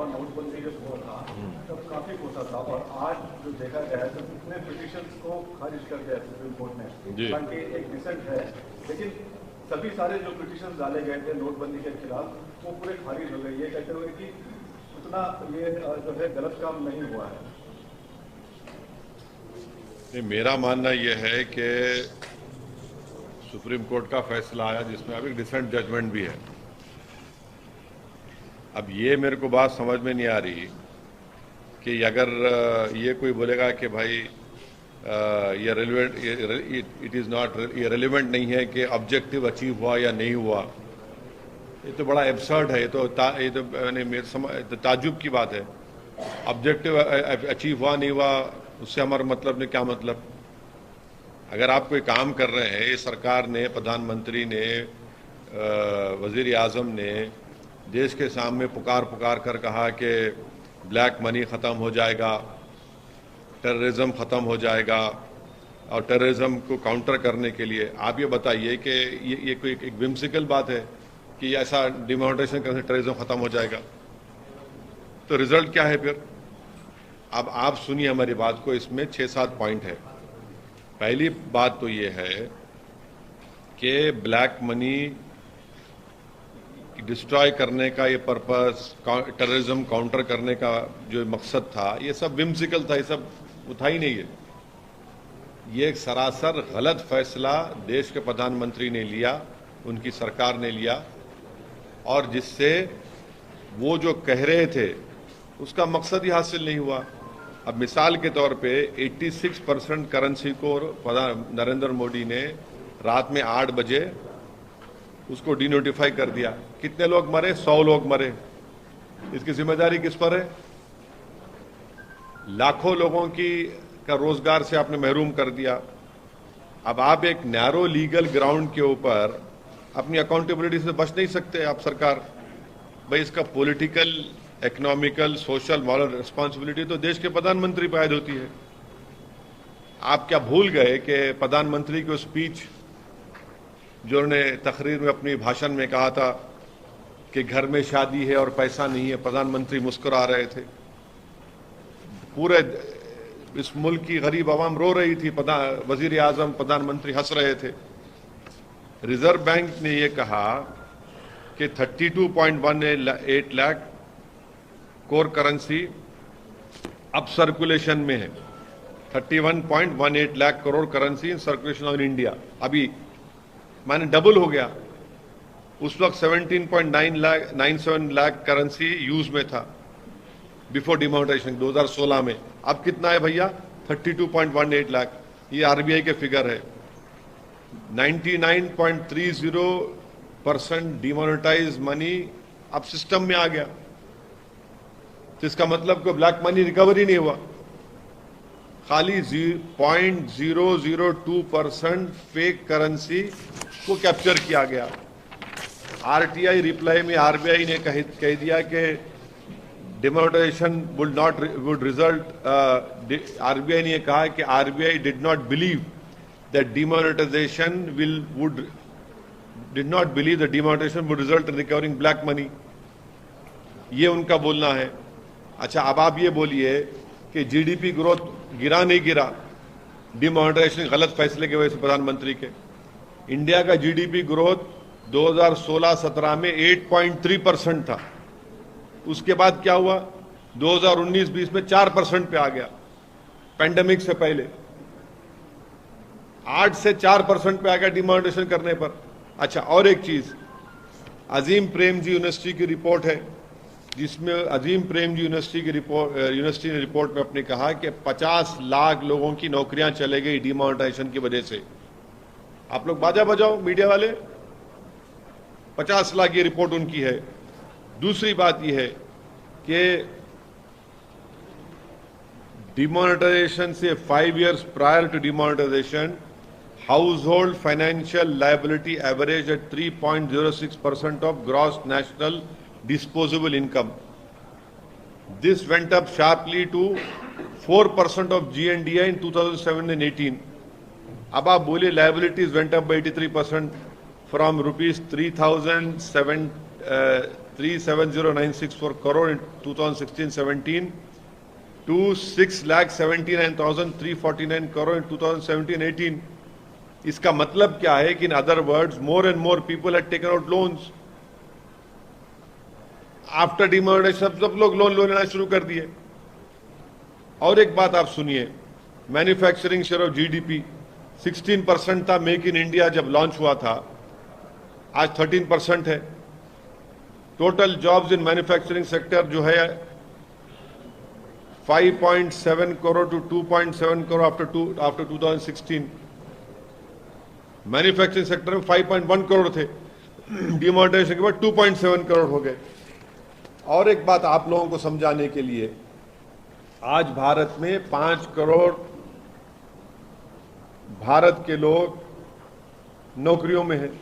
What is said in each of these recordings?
और नोटबंदी जब हुआ था तब काफी कोसा था, और आज जो देखा गया है तो कितने पिटिशंस को खारिज कर दिया सुप्रीम कोर्ट ने, ताकि एक डिसेंट है, लेकिन सभी सारे जो पिटिशन डाले गए थे नोटबंदी के खिलाफ वो पूरे खारिज हो गए, ये कहते हुए कि उतना ये जो है गलत काम नहीं हुआ है। मेरा मानना यह है कि सुप्रीम कोर्ट का फैसला आया जिसमें अभी डिसेंट जजमेंट भी है। अब ये मेरे को बात समझ में नहीं आ रही कि अगर ये कोई बोलेगा कि भाई ये रेलिवेंट, इट इज़ नॉट, ये रेलिवेंट नहीं है कि ऑब्जेक्टिव अचीव हुआ या नहीं हुआ, ये तो बड़ा एब्सर्ड है। ये तो मेरे ताज्जुब की बात है। ऑब्जेक्टिव अचीव हुआ नहीं हुआ उससे हमारा मतलब नहीं, क्या मतलब? अगर आप कोई काम कर रहे हैं, ये सरकार ने, प्रधानमंत्री ने, वजीर आज़म ने देश के सामने पुकार कर कहा कि ब्लैक मनी ख़त्म हो जाएगा, टेररिज्म ख़त्म हो जाएगा, और टेररिज्म को काउंटर करने के लिए आप ये बताइए कि ये कोई एक विम्सिकल बात है कि ऐसा डिमोनेटाइजेशन करने से टेररिज्म ख़त्म हो जाएगा? तो रिजल्ट क्या है फिर? अब आप सुनिए हमारी बात को, इसमें 6-7 पॉइंट है। पहली बात तो ये है कि ब्लैक मनी डिस्ट्रॉय करने का ये पर्पस, टेररिज्म काउंटर करने का जो मकसद था, ये सब विम्सिकल था, ये सब था ही नहीं है। ये एक सरासर गलत फैसला देश के प्रधानमंत्री ने लिया, उनकी सरकार ने लिया, और जिससे वो जो कह रहे थे उसका मकसद ही हासिल नहीं हुआ। अब मिसाल के तौर पे 86% करेंसी को नरेंद्र मोदी ने रात में 8 बजे उसको डिनोटिफाई कर दिया। कितने लोग मरे? 100 लोग मरे। इसकी जिम्मेदारी किस पर है? लाखों लोगों का रोजगार से आपने महरूम कर दिया। अब आप एक नैरो लीगल ग्राउंड के ऊपर अपनी अकाउंटेबिलिटी से बच नहीं सकते आप सरकार। भाई इसका political, economical, social, moral responsibility तो देश के प्रधानमंत्री पर आयद होती है। आप क्या भूल गए कि प्रधानमंत्री की स्पीच जो उन्होंने तकरीर में अपनी भाषण में कहा था कि घर में शादी है और पैसा नहीं है, प्रधानमंत्री मुस्कुरा रहे थे, पूरे इस मुल्क की गरीब आवाम रो रही थी, वजीर आजम, प्रधानमंत्री हंस रहे थे। रिजर्व बैंक ने यह कहा कि 32.18 लाख कोर करेंसी अब सर्कुलेशन में है। 31.18 lakh crore currency in circulation of India. अभी माने डबल हो गया। उस वक्त 17.97 लाख करेंसी यूज में था बिफोर डिमोनेटाइजेशन 2016 में। अब कितना है भैया? 32.18 लाख। ये आरबीआई के फिगर है। 99.30% डिमोनेटाइज मनी अब सिस्टम में आ गया। तो इसका मतलब कि ब्लैक मनी रिकवरी नहीं हुआ, खाली 0.002% फेक करेंसी को कैप्चर किया गया। आरटीआई रिप्लाई में आरबीआई ने कह दिया कि डिमोनेटाइजेशन वुड रिजल्ट, आरबीआई ने कहा कि RBI did not believe that demonetisation would result in recovering black money. ये उनका बोलना है। अच्छा, अब आप ये बोलिए कि जीडीपी ग्रोथ गिरा नहीं गिरा डिमोनेटाइजेशन गलत फैसले की वजह से प्रधानमंत्री के। इंडिया का जीडीपी ग्रोथ 2016-17 में 8.3% था। उसके बाद क्या हुआ? 2019-20 में 4% पे आ गया, पैंडेमिक से पहले 8 से 4% पे आ गया डिमोनेटाइजेशन करने पर। अच्छा, और एक चीज, अजीम प्रेमजी यूनिवर्सिटी की रिपोर्ट है जिसमें अजीम प्रेमजी यूनिवर्सिटी ने रिपोर्ट में अपने कहा कि 50 लाख लोगों की नौकरियां चले गई डिमोनेटाइजेशन की वजह से। आप लोग बाजा बजाओ मीडिया वाले, 50 लाख ये रिपोर्ट उनकी है। दूसरी बात यह है कि डिमोनेटाइजेशन से 5 years prior to demonetisation household financial liability average at 3.06% of gross national disposable income. This went up sharply to 4% of GNDI in 2007 and 18. अब आप बोले liabilities went up by 83% from rupees 3,700 370,964 crore in 2016-17 to 6,79,349 crore in 2017-18. इसका मतलब क्या है कि in other words more and more people had taken out loans after demonetisation. सब लोग लोन लेना शुरू कर दिए। और एक बात आप सुनिए, मैन्युफैक्चरिंग शेयर ऑफ जीडीपी 16% था मेक इन इंडिया जब लॉन्च हुआ था, आज 13% है। Total jobs in manufacturing sector जो है 5.7 crore to 2.7 crore after 2016। Manufacturing sector में 5.1 करोड़ थे, डिमोनेटाइजेशन के बाद 2.7 करोड़ हो गए। और एक बात आप लोगों को समझाने के लिए, आज भारत में 5 करोड़ भारत के लोग नौकरियों में हैं,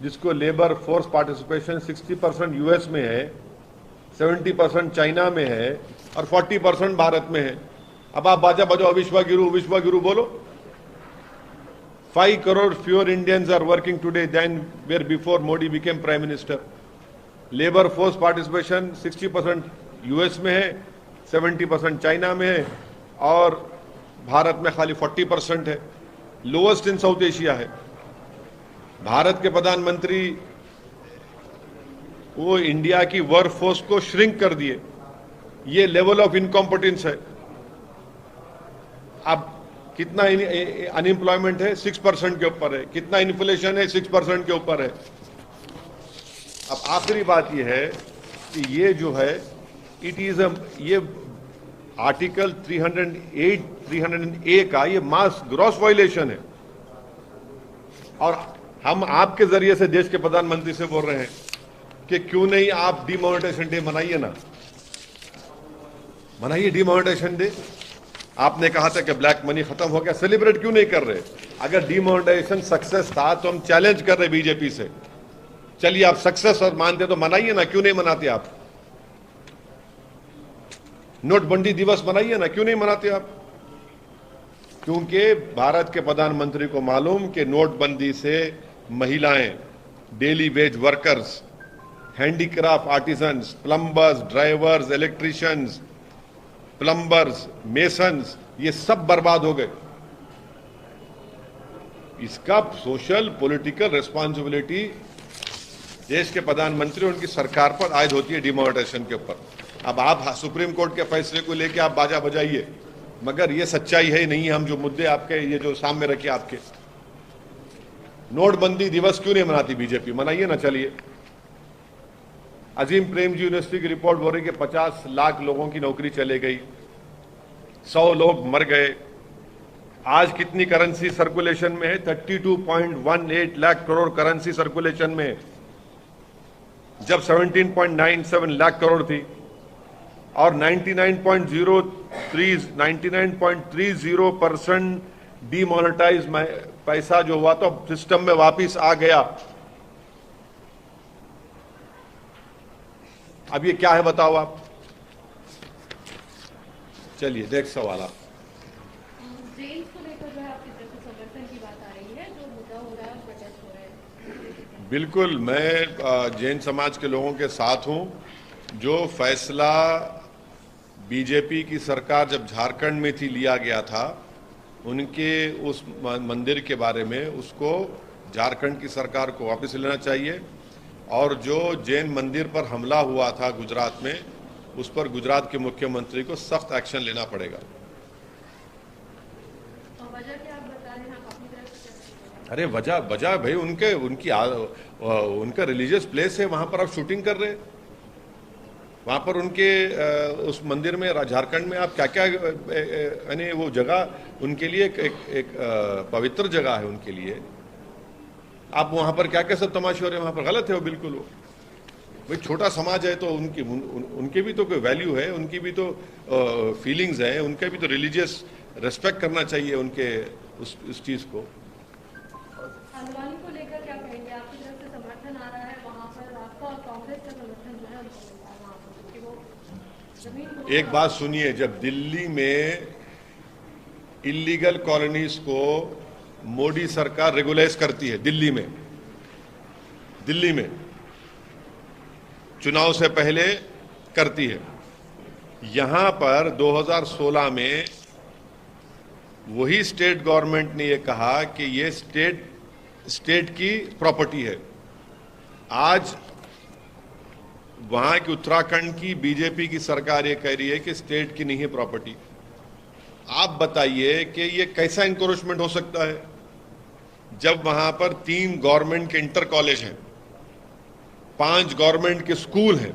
जिसको लेबर फोर्स पार्टिसिपेशन 60% यूएस में है, 70% चाइना में है और 40% भारत में है। अब आप बाजा बजाओ विश्व गुरु बोलो। 5 crore fewer Indians are working today than were before Modi became Prime Minister. Labour force participation 60% US में है, 70% चाइना में है और भारत में खाली 40% है। लोएस्ट इन साउथ एशिया है। भारत के प्रधानमंत्री वो इंडिया की वर्क फोर्स को श्रिंक कर दिए। ये लेवल ऑफ इनकॉम्पिटेंस है। अब कितना अनएम्प्लॉयमेंट है? 6% के ऊपर है। कितना इन्फ्लेशन है? 6% के ऊपर है। अब आखिरी बात यह है कि ये जो है इट इज ये आर्टिकल 308 का ये मास ग्रॉस वायलेशन है। और हम आपके जरिए से देश के प्रधानमंत्री से बोल रहे हैं कि क्यों नहीं आप डिमोनेटाइजेशन डे मनाइए ना, मनाइए डिमोनेटाइजेशन डे। आपने कहा था कि ब्लैक मनी खत्म हो गया, सेलिब्रेट क्यों नहीं कर रहे? अगर डिमोनेटाइजेशन सक्सेस था तो हम चैलेंज कर रहे बीजेपी से, चलिए आप सक्सेस और मानते तो मनाइए ना, क्यों नहीं मनाते आप? नोटबंदी दिवस मनाइए ना, क्यों नहीं मनाते आप? क्योंकि भारत के प्रधानमंत्री को मालूम कि नोटबंदी से महिलाएं, daily veg workers, handicraft artisans, plumbers, drivers, electricians, plumbers, masons, ये सब बर्बाद हो गए। इसका सोशल पॉलिटिकल रिस्पॉन्सिबिलिटी देश के प्रधानमंत्री और उनकी सरकार पर आयद होती है डिमोनेटाइजेशन के ऊपर। अब आप सुप्रीम कोर्ट के फैसले को लेकर आप बाजा बजाइए, मगर ये सच्चाई है नहीं। हम जो मुद्दे आपके ये जो सामने रखे आपके, नोटबंदी दिवस क्यों नहीं मनाती बीजेपी? मनाइए ना। चलिए, अजीम प्रेमजी यूनिवर्सिटी की रिपोर्ट बोल रही कि 50 लाख लोगों की नौकरी चले गई, 100 लोग मर गए। आज कितनी करेंसी सर्कुलेशन में है? 32.18 लाख करोड़ करेंसी सर्कुलेशन में है, जब 17.97 लाख करोड़ थी। और 99.30% डीमोनेटाइज पैसा जो हुआ तो सिस्टम में वापिस आ गया। अब ये क्या है बताओ आप? चलिए नेक्स्ट सवाल आप। जेल्स को लेकर जो है आपकी तरफ से समर्थन की बात आ रही है, जो मुद्दा हो रहा है, प्रोटेस्ट हो रहा है। बिल्कुल, मैं जैन समाज के लोगों के साथ हूं। जो फैसला बीजेपी की सरकार जब झारखंड में थी लिया गया था, उनके उस मंदिर के बारे में, उसको झारखंड की सरकार को वापस लेना चाहिए। और जो जैन मंदिर पर हमला हुआ था गुजरात में, उस पर गुजरात के मुख्यमंत्री को सख्त एक्शन लेना पड़ेगा। वजह क्या आप बता रहे हैं? आप अपनी तरफ से? अरे वजह भाई उनका रिलीजियस प्लेस है, वहां पर आप शूटिंग कर रहे हैं। वहां पर उनके उस मंदिर में झारखंड में आप क्या क्या, यानी वो जगह उनके लिए एक पवित्र जगह है उनके लिए। आप वहां पर क्या क्या सब तमाशे हो रहे हैं, वहां पर गलत है वो, बिल्कुल। वो भाई छोटा समाज है तो उनके भी तो कोई वैल्यू है, उनकी भी तो फीलिंग्स है, उनका भी तो रिलीजियस रेस्पेक्ट करना चाहिए उनके उस चीज को। हल्द्वानी को लेकर क्या कहेंगे? आपकी तरफ से समर्थन आ रहा है वहां पर, आपका कांग्रेस का समर्थन जो है उनको मिलता है वहां पर, क्योंकि वो जमीन को। एक बात सुनिए, जब दिल्ली में इलीगल कॉलोनीज को मोदी सरकार रेगुलाइज करती है, दिल्ली में चुनाव से पहले करती है। यहां पर 2016 में वही स्टेट गवर्नमेंट ने यह कहा कि ये स्टेट की प्रॉपर्टी है। आज वहां की उत्तराखंड की बीजेपी की सरकार ये कह रही है कि स्टेट की नहीं है प्रॉपर्टी। आप बताइए कि ये कैसा इंक्रोचमेंट हो सकता है जब वहां पर 3 गवर्नमेंट के इंटर कॉलेज हैं, 5 गवर्नमेंट के स्कूल हैं,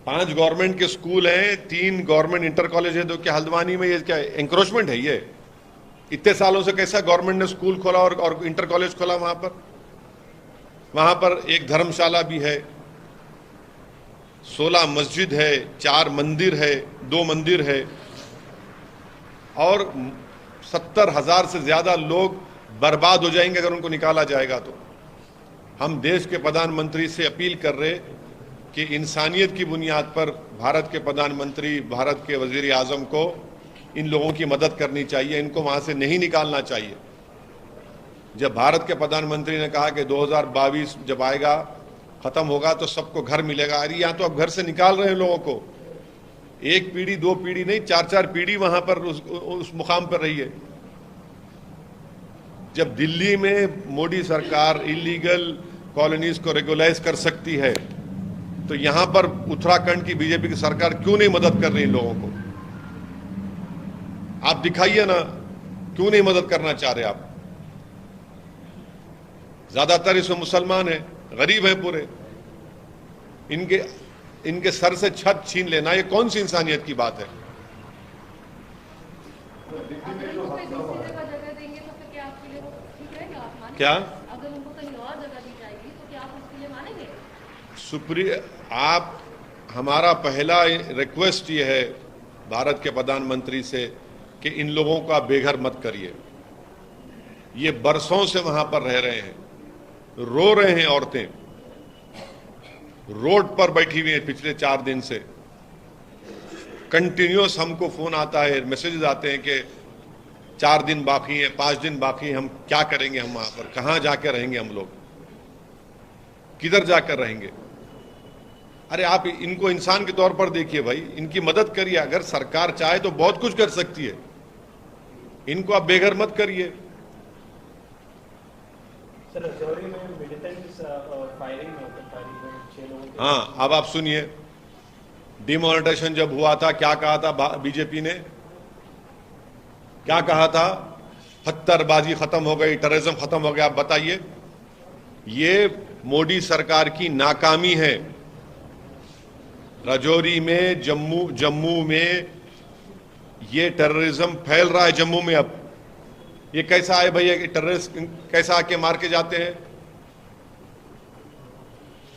5 गवर्नमेंट के स्कूल हैं, 3 गवर्नमेंट इंटर कॉलेज है। तो क्या हल्द्वानी में ये क्या इंक्रोचमेंट है? ये इतने सालों से कैसा गवर्नमेंट ने स्कूल खोला और इंटर कॉलेज खोला? वहां पर एक धर्मशाला भी है, 16 मस्जिद है, 4 मंदिर है, 2 मंदिर है, और 70,000 से ज्यादा लोग बर्बाद हो जाएंगे अगर उनको निकाला जाएगा। तो हम देश के प्रधानमंत्री से अपील कर रहे कि इंसानियत की बुनियाद पर भारत के प्रधानमंत्री, भारत के वजीर आजम को इन लोगों की मदद करनी चाहिए, इनको वहां से नहीं निकालना चाहिए। जब भारत के प्रधानमंत्री ने कहा कि 2022 जब आएगा, खत्म होगा तो सबको घर मिलेगा, अरे यहाँ तो अब घर से निकाल रहे हैं लोगों को। 1 पीढ़ी 2 पीढ़ी नहीं, 4-4 पीढ़ी वहां पर उस मुकाम पर रही है। जब दिल्ली में मोदी सरकार इलीगल कॉलोनीज को रेगुलाइज कर सकती है, तो यहां पर उत्तराखंड की बीजेपी की सरकार क्यों नहीं मदद कर रही इन लोगों को? आप दिखाइए ना, क्यों नहीं मदद करना चाह रहे आप? ज्यादातर इसमें मुसलमान हैं, गरीब हैं पूरे, इनके सर से छत छीन लेना, ये कौन सी इंसानियत की बात है? क्या अगर उनको कहीं और जगह दी जाएगी तो क्या आप उसके लिए मानेंगे? आप, हमारा पहला रिक्वेस्ट ये है भारत के प्रधानमंत्री से कि इन लोगों को आप बेघर मत करिए। ये बरसों से वहां पर रह रहे हैं, रो रहे हैं, औरतें रोड पर बैठी हुई हैं पिछले 4 दिन से। कंटिन्यूअस हमको फोन आता है, मैसेजेस आते हैं कि 4 दिन बाकी हैं, 5 दिन बाकी हैं, हम क्या करेंगे, हम वहां पर कहां जाकर रहेंगे, हम लोग किधर जाकर रहेंगे? अरे आप इनको इंसान के तौर पर देखिए भाई, इनकी मदद करिए। अगर सरकार चाहे तो बहुत कुछ कर सकती है, इनको आप बेघर मत करिए। सर, रजौरी में मिलिटेंट्स फायरिंग में 6 लोगों के। हाँ, अब आप सुनिए, डिमोनेटाइजेशन जब हुआ था, क्या कहा था बीजेपी ने? क्या कहा था? पत्थरबाजी खत्म हो गई, टेररिज्म खत्म हो गया। आप बताइए, ये मोदी सरकार की नाकामी है। रजौरी में, जम्मू में ये टेररिज्म फैल रहा है। जम्मू में अब ये कैसा है भैया कि टेररिस्ट कैसा आके मार के जाते हैं?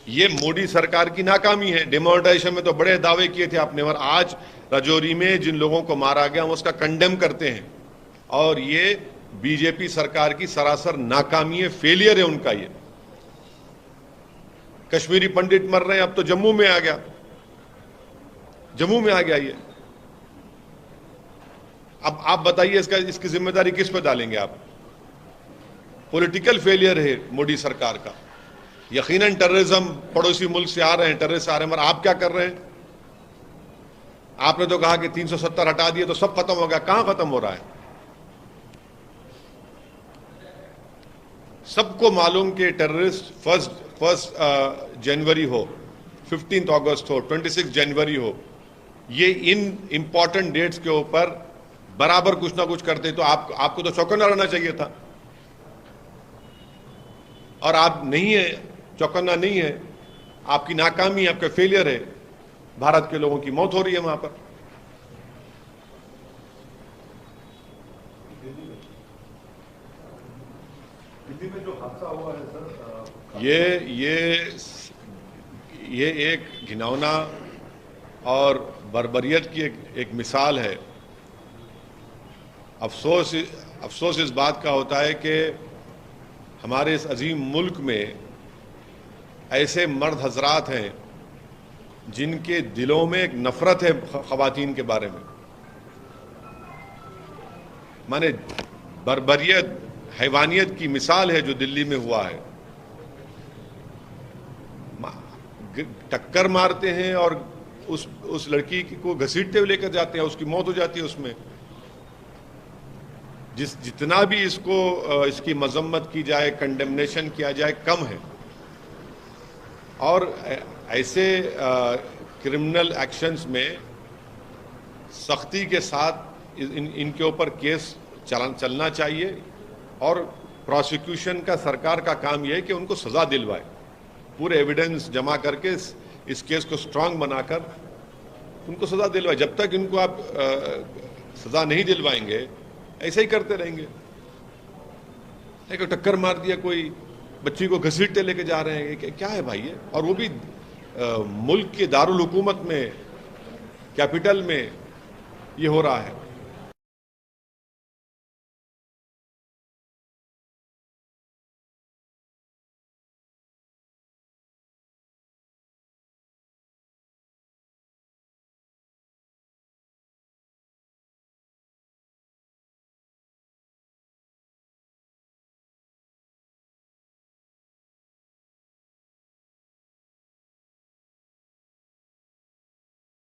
ये मोदी सरकार की नाकामी है। डिमोनेटाइजेशन में तो बड़े दावे किए थे आपने, और आज रजौरी में जिन लोगों को मारा गया हम उसका कंडेम करते हैं। और ये बीजेपी सरकार की सरासर नाकामी है, फेलियर है उनका। ये कश्मीरी पंडित मर रहे हैं, अब तो जम्मू में आ गया, जम्मू में आ गया ये। अब आप बताइए इसकी जिम्मेदारी किस पे डालेंगे आप? पॉलिटिकल फेलियर है मोदी सरकार का। यकीनन टेररिज्म पड़ोसी मुल्क से आ रहे हैं, टेररिस्ट आ रहे हैं, मगर आप क्या कर रहे हैं? आपने तो कहा कि 370 हटा दिए तो सब खत्म हो गया। कहां खत्म हो रहा है? सबको मालूम कि टेररिस्ट फर्स्ट जनवरी हो, 15 अगस्त हो, 26 जनवरी हो, ये इन इंपॉर्टेंट डेट्स के ऊपर बराबर कुछ ना कुछ करते, तो आपको तो चौकन्ना रहना चाहिए था। और आप नहीं है, चौकन्ना नहीं है, आपकी नाकामी, आपका फेलियर है। भारत के लोगों की मौत हो रही है वहां पर। दिल्ली में जो हादसा हुआ है सर, ये एक घिनौना और बर्बरियत की एक मिसाल है। अफसोस इस बात का होता है कि हमारे इस अजीम मुल्क में ऐसे मर्द हजरात हैं जिनके दिलों में एक नफरत है खवातीन के बारे में। माने बर्बरियत, हैवानियत की मिसाल है जो दिल्ली में हुआ है। टक्कर मारते हैं और उस लड़की को घसीटते हुए लेकर जाते हैं, उसकी मौत हो जाती है उसमें। जितना भी इसकी मजम्मत की जाए, कंडेमनेशन किया जाए, कम है। और ऐसे क्रिमिनल एक्शंस में सख्ती के साथ इनके ऊपर केस चलना चाहिए और प्रोसिक्यूशन का, सरकार का काम यह है कि उनको सजा दिलवाए, पूरे एविडेंस जमा करके इस केस को स्ट्रांग बनाकर उनको सजा दिलवाए। जब तक इनको आप सजा नहीं दिलवाएंगे ऐसे ही करते रहेंगे। एक टक्कर मार दिया, कोई बच्ची को घसीटते लेके जा रहे हैं, क्या है भाई ये? और वो भी मुल्क के दारुल हुकूमत में, कैपिटल में ये हो रहा है।